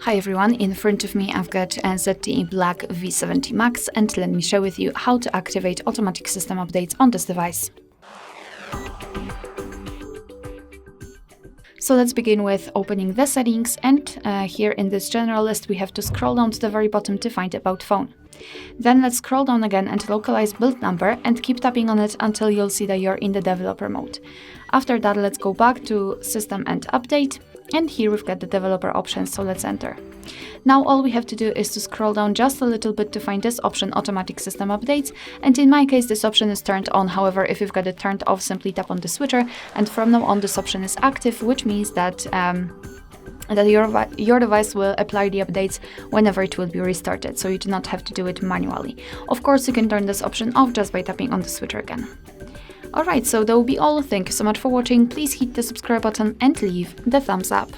Hi everyone, in front of me I've got a ZTE Blade V70 Max, and let me share with you how to activate automatic system updates on this device. So let's begin with opening the settings, and here in this general list we have to scroll down to the very bottom to find About Phone. Then let's scroll down again and localize build number and keep tapping on it until you'll see that you're in the developer mode. After that, let's go back to System and Update, and here we've got the developer options, so let's enter. Now all we have to do is to scroll down just a little bit to find this option, Automatic System Updates, and in my case this option is turned on. However, if you've got it turned off, simply tap on the switcher, and from now on this option is active, which means that your device will apply the updates whenever it will be restarted, so you do not have to do it manually. Of course, you can turn this option off just by tapping on the switcher again. Alright, so that will be all. Thank you so much for watching. Please hit the subscribe button and leave the thumbs up.